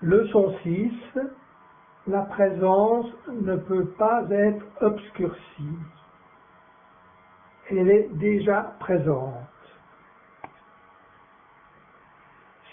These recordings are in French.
Leçon 6. La présence ne peut pas être obscurcie. Elle est déjà présente.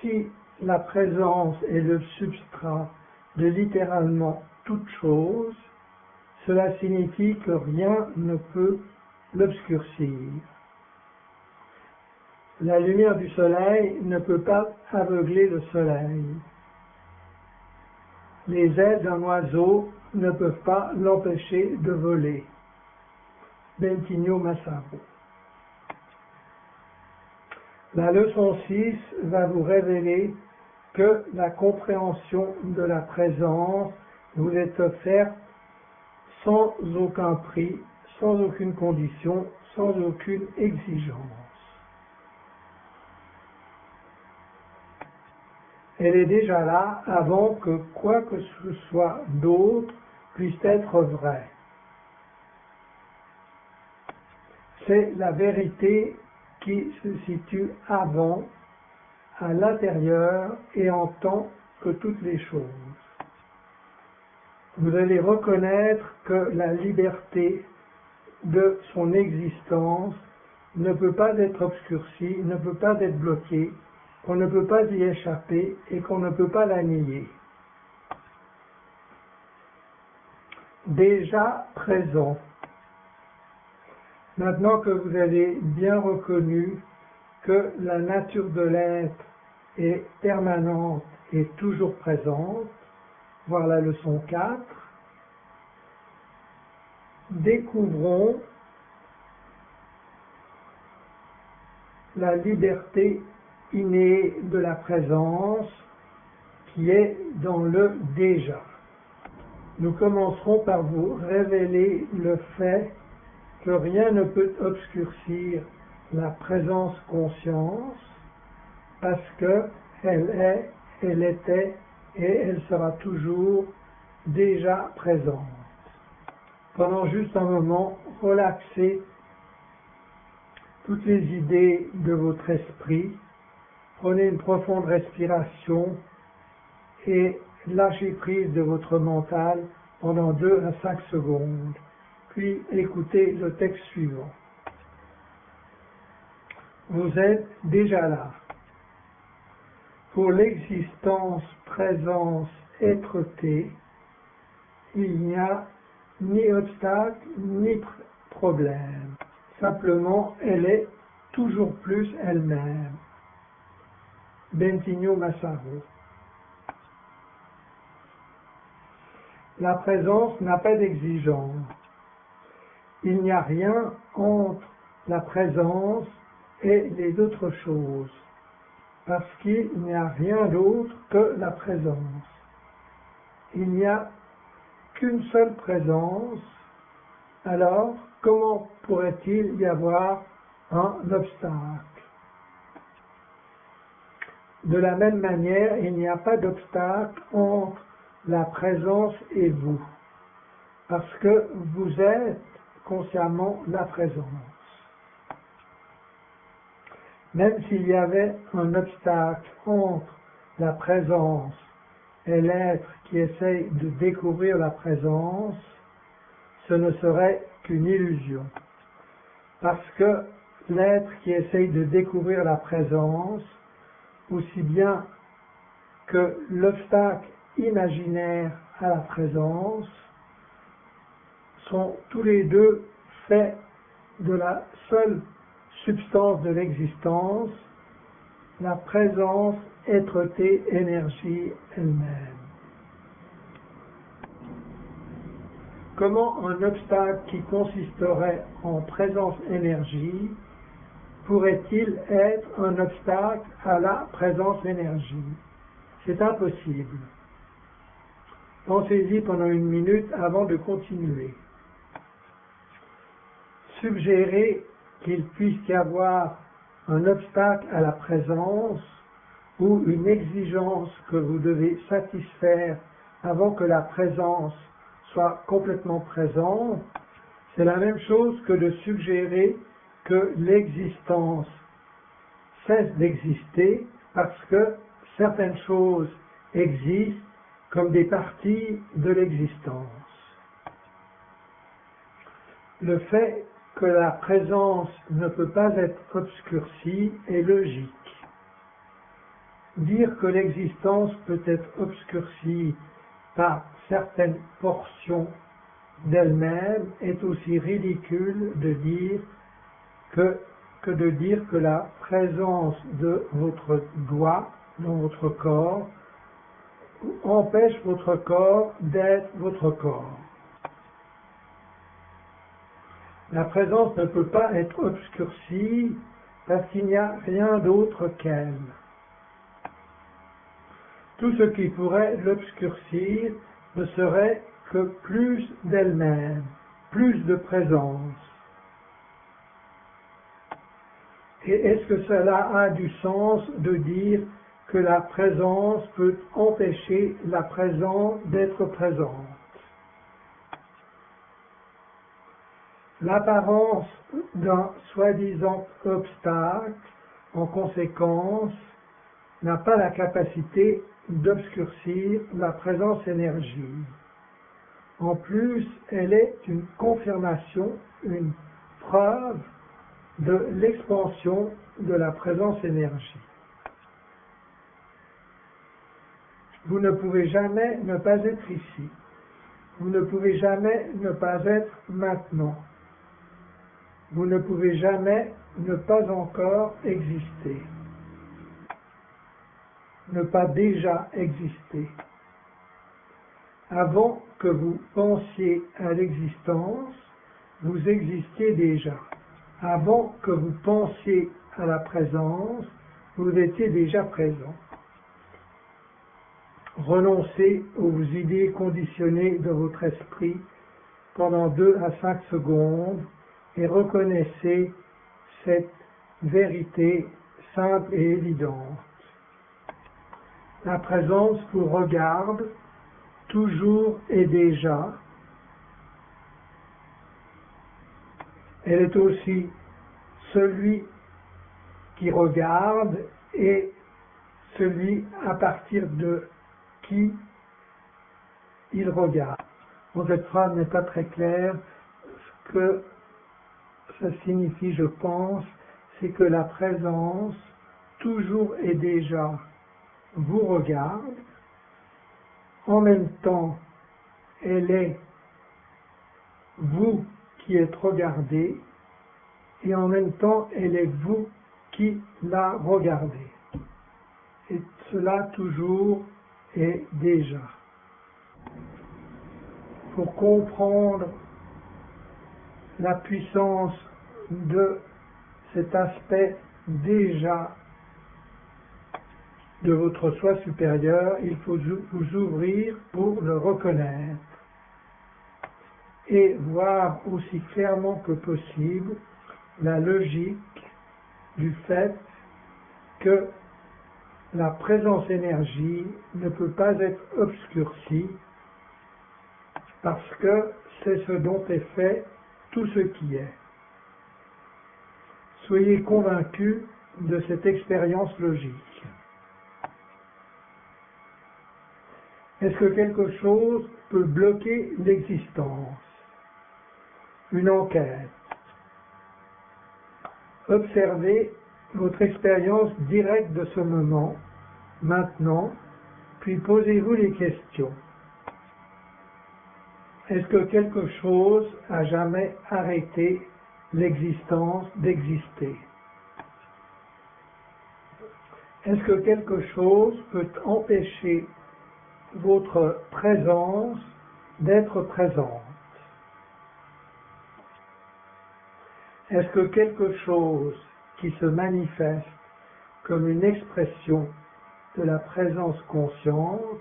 Si la présence est le substrat de littéralement toute chose, cela signifie que rien ne peut l'obscurcir. La lumière du soleil ne peut pas aveugler le soleil. Les ailes d'un oiseau ne peuvent pas l'empêcher de voler. Bentinho Massaro. La leçon 6 va vous révéler que la compréhension de la présence vous est offerte sans aucun prix, sans aucune condition, sans aucune exigence. Elle est déjà là avant que quoi que ce soit d'autre puisse être vrai. C'est la vérité qui se situe avant, à l'intérieur et en tant que toutes les choses. Vous allez reconnaître que la liberté de son existence ne peut pas être obscurcie, ne peut pas être bloquée, qu'on ne peut pas y échapper et qu'on ne peut pas la nier. Déjà présent. Maintenant que vous avez bien reconnu que la nature de l'être est permanente et toujours présente, voir la leçon 4, découvrons la liberté innée de la présence qui est dans le déjà. Nous commencerons par vous révéler le fait que rien ne peut obscurcir la présence conscience parce qu'elle est, elle était et elle sera toujours déjà présente. Pendant juste un moment, relaxez toutes les idées de votre esprit, prenez une profonde respiration et lâchez prise de votre mental pendant 2 à 5 secondes. Puis écoutez le texte suivant. Vous êtes déjà là. Pour l'existence, présence, être-té, il n'y a ni obstacle, ni problème. Simplement, elle est toujours plus elle-même. Bentinho Massaro. La présence n'a pas d'exigence. Il n'y a rien entre la présence et les autres choses, parce qu'il n'y a rien d'autre que la présence. Il n'y a qu'une seule présence, alors comment pourrait-il y avoir un obstacle? De la même manière, il n'y a pas d'obstacle entre la présence et vous, parce que vous êtes consciemment la présence. Même s'il y avait un obstacle entre la présence et l'être qui essaye de découvrir la présence, ce ne serait qu'une illusion. Parce que l'être qui essaye de découvrir la présence, aussi bien que l'obstacle imaginaire à la présence, sont tous les deux faits de la seule substance de l'existence, la présence, être-té, énergie elle-même. Comment un obstacle qui consisterait en présence-énergie pourrait-il être un obstacle à la présence-énergie? C'est impossible. Pensez-y pendant 1 minute avant de continuer. Suggérer qu'il puisse y avoir un obstacle à la présence ou une exigence que vous devez satisfaire avant que la présence soit complètement présente, c'est la même chose que de suggérer que l'existence cesse d'exister parce que certaines choses existent comme des parties de l'existence. Le fait que la présence ne peut pas être obscurcie est logique. Dire que l'existence peut être obscurcie par certaines portions d'elle-même est aussi ridicule de dire que de dire que la présence de votre doigt dans votre corps empêche votre corps d'être votre corps. La présence ne peut pas être obscurcie parce qu'il n'y a rien d'autre qu'elle. Tout ce qui pourrait l'obscurcir ne serait que plus d'elle-même, plus de présence. Et est-ce que cela a du sens de dire que la présence peut empêcher la présence d'être présente? L'apparence d'un soi-disant obstacle, en conséquence, n'a pas la capacité d'obscurcir la présence énergie. En plus, elle est une confirmation, une preuve de l'expansion de la présence énergie. Vous ne pouvez jamais ne pas être ici. Vous ne pouvez jamais ne pas être maintenant. Vous ne pouvez jamais ne pas encore exister. Ne pas déjà exister. Avant que vous pensiez à l'existence, vous existiez déjà. Avant que vous pensiez à la présence, vous étiez déjà présent. Renoncez aux idées conditionnées de votre esprit pendant 2 à 5 secondes et reconnaissez cette vérité simple et évidente. La présence vous regarde toujours et déjà. Elle est aussi celui qui regarde et celui à partir de qui il regarde. Bon, cette phrase n'est pas très claire. Ce que ça signifie, je pense, c'est que la présence, toujours et déjà, vous regarde. En même temps, elle est vous qui êtes regardé, et en même temps, elle est vous qui la regardez. Et cela toujours et déjà. Pour comprendre la puissance de cet aspect déjà de votre soi supérieur, il faut vous ouvrir pour le reconnaître et voir aussi clairement que possible la logique du fait que la présence énergie ne peut pas être obscurcie parce que c'est ce dont est fait tout ce qui est. Soyez convaincus de cette expérience logique. Est-ce que quelque chose peut bloquer l'existence? Une enquête. Observez votre expérience directe de ce moment, maintenant, puis posez-vous les questions. Est-ce que quelque chose a jamais arrêté l'existence d'exister? Est-ce que quelque chose peut empêcher votre présence d'être présente? Est-ce que quelque chose qui se manifeste comme une expression de la présence consciente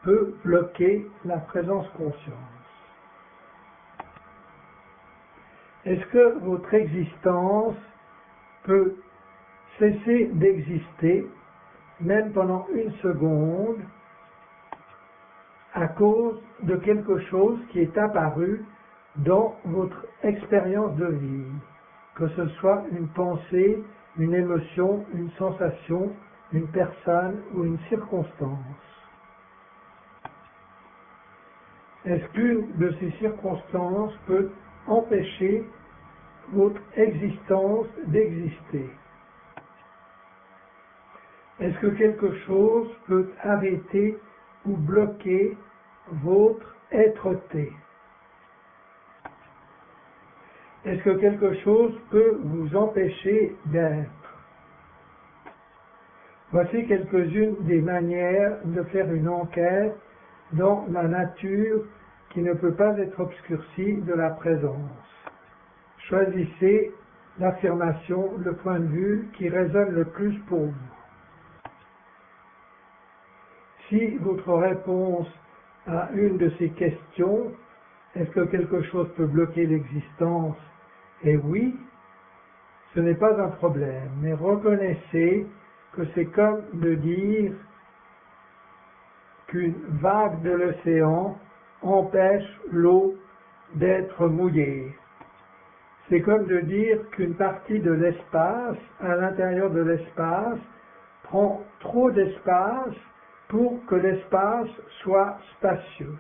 peut bloquer la présence consciente? Est-ce que votre existence peut cesser d'exister, même pendant une seconde, à cause de quelque chose qui est apparu dans votre expérience de vie, que ce soit une pensée, une émotion, une sensation, une personne ou une circonstance? Est-ce qu'une de ces circonstances peut empêcher votre existence d'exister? Est-ce que quelque chose peut arrêter ou bloquer votre être-té? Est-ce que quelque chose peut vous empêcher d'être? Voici quelques-unes des manières de faire une enquête dans la nature qui ne peut pas être obscurcie de la présence. Choisissez l'affirmation, le point de vue qui résonne le plus pour vous. Si votre réponse à une de ces questions, est-ce que quelque chose peut bloquer l'existence, est oui, ce n'est pas un problème, mais reconnaissez que c'est comme de dire qu'une vague de l'océan empêche l'eau d'être mouillée. C'est comme de dire qu'une partie de l'espace, à l'intérieur de l'espace, prend trop d'espace pour que l'espace soit spacieux.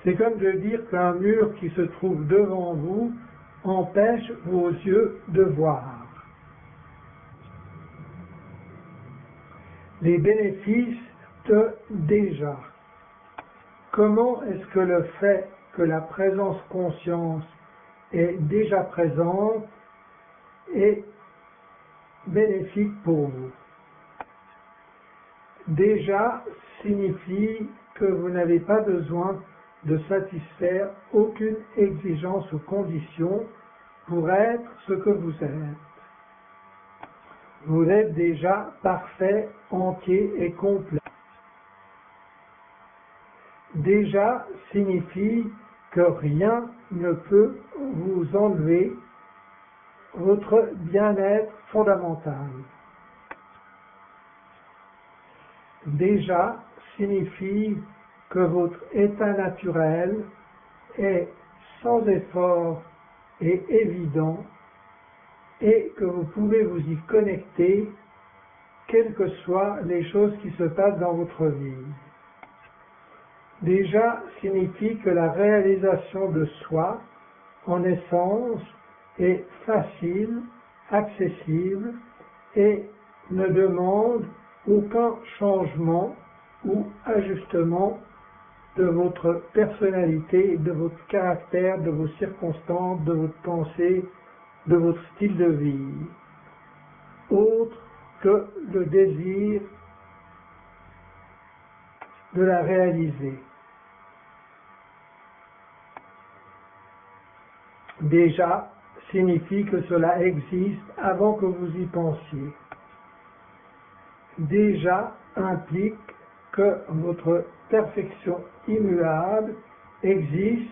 C'est comme de dire qu'un mur qui se trouve devant vous empêche vos yeux de voir. Les bénéfices de déjà. Comment est-ce que le fait que la présence conscience est déjà présente est bénéfique pour vous? Déjà signifie que vous n'avez pas besoin de satisfaire aucune exigence ou condition pour être ce que vous êtes. Vous êtes déjà parfait, entier et complet. Déjà signifie que rien ne peut vous enlever votre bien-être fondamental. Déjà signifie que votre état naturel est sans effort et évident et que vous pouvez vous y connecter quelles que soient les choses qui se passent dans votre vie. Déjà signifie que la réalisation de soi, en essence, est facile, accessible et ne demande aucun changement ou ajustement de votre personnalité, de votre caractère, de vos circonstances, de votre pensée, de votre style de vie, autre que le désir de la réaliser. Déjà signifie que cela existe avant que vous y pensiez. Déjà implique que votre perfection immuable existe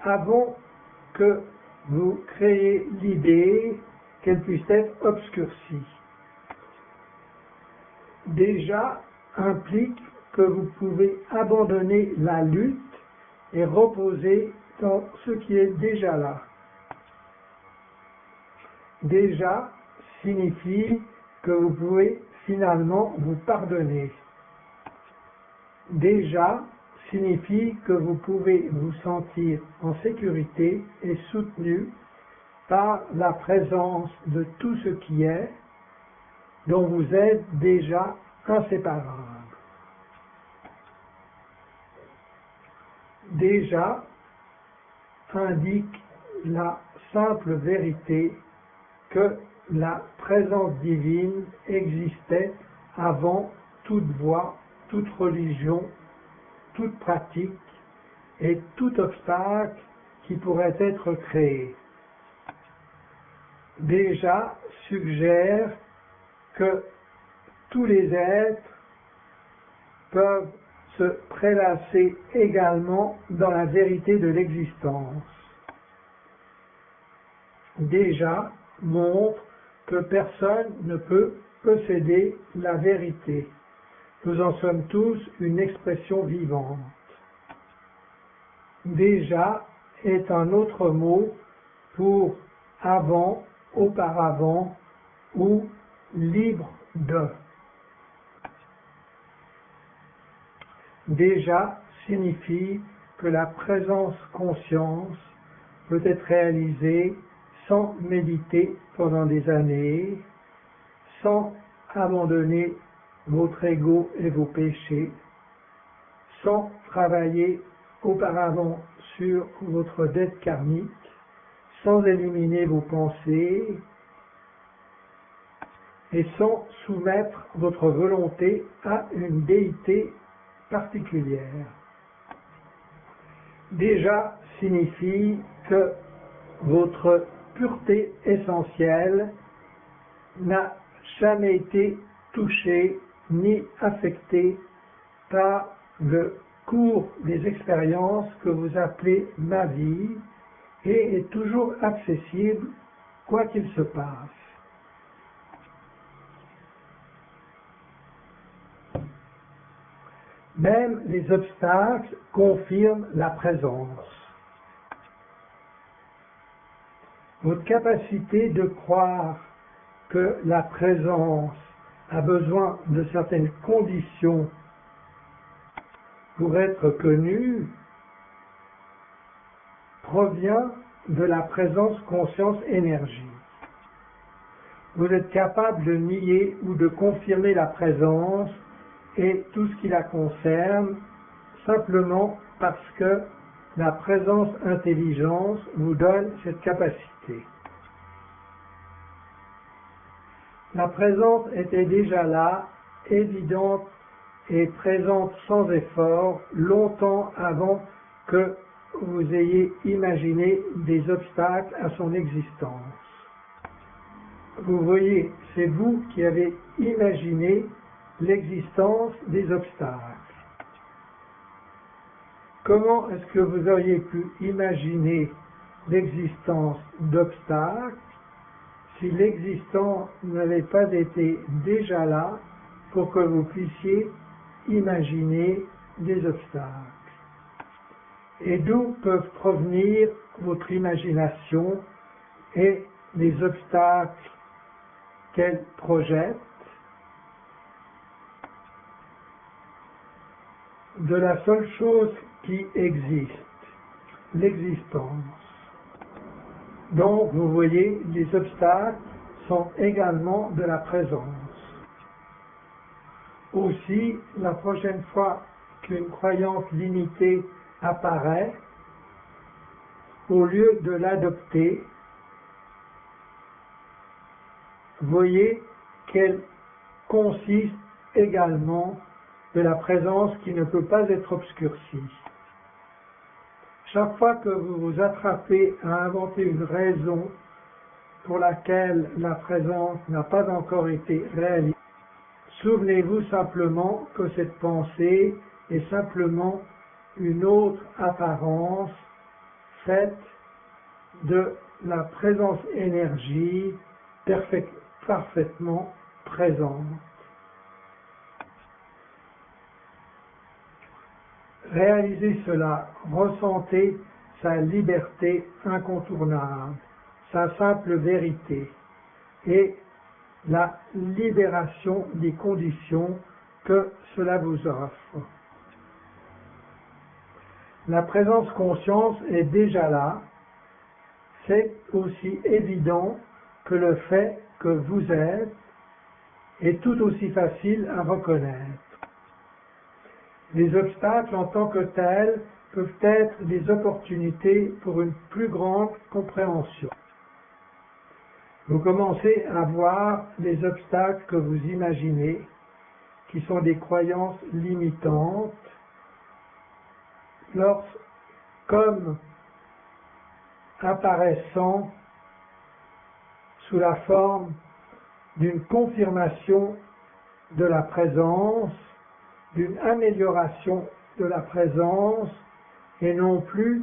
avant que vous créez l'idée qu'elle puisse être obscurcie. Déjà implique que vous pouvez abandonner la lutte et reposer dans ce qui est déjà là. Déjà signifie que vous pouvez finalement vous pardonner. Déjà signifie que vous pouvez vous sentir en sécurité et soutenu par la présence de tout ce qui est, dont vous êtes déjà inséparable. Déjà indique la simple vérité que la présence divine existait avant toute voie, toute religion, toute pratique et tout obstacle qui pourrait être créé. Déjà suggère que tous les êtres peuvent se prélasser également dans la vérité de l'existence. Déjà montre que personne ne peut posséder la vérité. Nous en sommes tous une expression vivante. Déjà est un autre mot pour avant, auparavant ou libre de. Déjà signifie que la présence conscience peut être réalisée sans méditer pendant des années, sans abandonner votre ego et vos péchés, sans travailler auparavant sur votre dette karmique, sans éliminer vos pensées et sans soumettre votre volonté à une déité particulière. Déjà signifie que votre pureté essentielle n'a jamais été touchée ni affectée par le cours des expériences que vous appelez ma vie et est toujours accessible quoi qu'il se passe. Même les obstacles confirment la présence. Votre capacité de croire que la présence a besoin de certaines conditions pour être connue provient de la présence conscience-énergie. Vous êtes capable de nier ou de confirmer la présence et tout ce qui la concerne simplement parce que la présence intelligence vous donne cette capacité. La présence était déjà là, évidente et présente sans effort, longtemps avant que vous ayez imaginé des obstacles à son existence. Vous voyez, c'est vous qui avez imaginé l'existence des obstacles. Comment est-ce que vous auriez pu imaginer l'existence d'obstacles si l'existence n'avait pas été déjà là pour que vous puissiez imaginer des obstacles? Et d'où peuvent provenir votre imagination et les obstacles qu'elle projette? De la seule chose qui existe, l'existence. Donc, vous voyez, les obstacles sont également de la présence. Aussi, la prochaine fois qu'une croyance limitée apparaît, au lieu de l'adopter, voyez qu'elle consiste également de la présence qui ne peut pas être obscurcie. Chaque fois que vous vous attrapez à inventer une raison pour laquelle la présence n'a pas encore été réalisée, souvenez-vous simplement que cette pensée est simplement une autre apparence faite de la présence énergie parfaitement présente. Réalisez cela, ressentez sa liberté incontournable, sa simple vérité et la libération des conditions que cela vous offre. La présence conscience est déjà là, c'est aussi évident que le fait que vous êtes est tout aussi facile à reconnaître. Les obstacles en tant que tels peuvent être des opportunités pour une plus grande compréhension. Vous commencez à voir les obstacles que vous imaginez, qui sont des croyances limitantes, comme apparaissant sous la forme d'une confirmation de la présence, d'une amélioration de la présence et non plus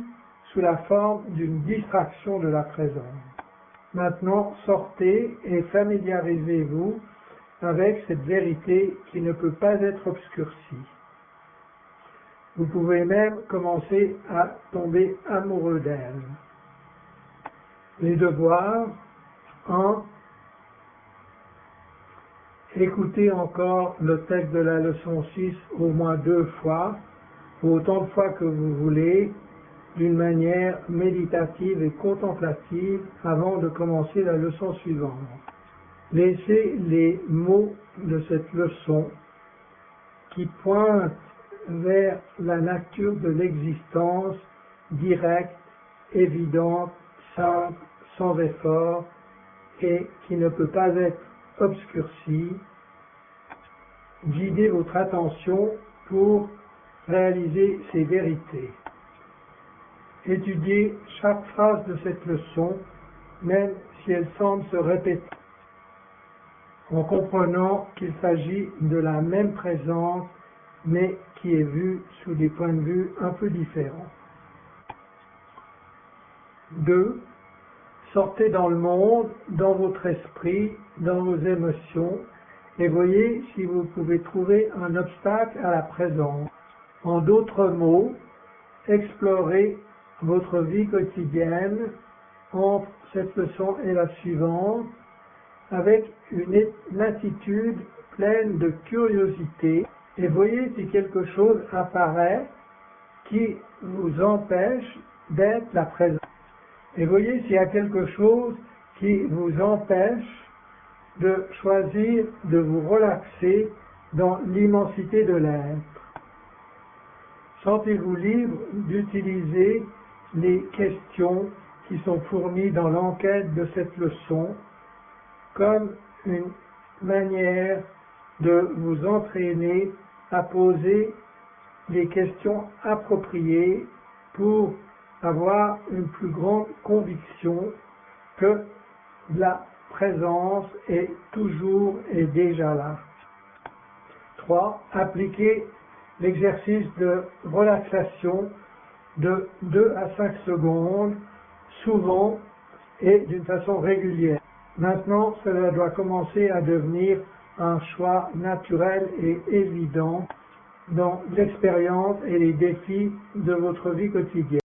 sous la forme d'une distraction de la présence. Maintenant, sortez et familiarisez-vous avec cette vérité qui ne peut pas être obscurcie. Vous pouvez même commencer à tomber amoureux d'elle. Les devoirs. 1. Écoutez encore le texte de la leçon 6 au moins 2 fois autant de fois que vous voulez, d'une manière méditative et contemplative avant de commencer la leçon suivante. Laissez les mots de cette leçon qui pointent vers la nature de l'existence directe, évidente, simple, sans effort et qui ne peut pas être obscurcie, guider votre attention pour réaliser ces vérités. Étudiez chaque phrase de cette leçon, même si elle semble se répéter, en comprenant qu'il s'agit de la même présence, mais qui est vue sous des points de vue un peu différents. 2. Sortez dans le monde, dans votre esprit, dans vos émotions, et voyez si vous pouvez trouver un obstacle à la présence. En d'autres mots, explorez votre vie quotidienne entre cette leçon et la suivante avec une attitude pleine de curiosité et voyez si quelque chose apparaît qui vous empêche d'être la présence. Et voyez s'il y a quelque chose qui vous empêche de choisir de vous relaxer dans l'immensité de l'être. Sentez-vous libre d'utiliser les questions qui sont fournies dans l'enquête de cette leçon comme une manière de vous entraîner à poser les questions appropriées pour avoir une plus grande conviction que la présence est toujours et déjà là. 3. Appliquez l'exercice de relaxation de 2 à 5 secondes, souvent et d'une façon régulière. Maintenant, cela doit commencer à devenir un choix naturel et évident dans l'expérience et les défis de votre vie quotidienne.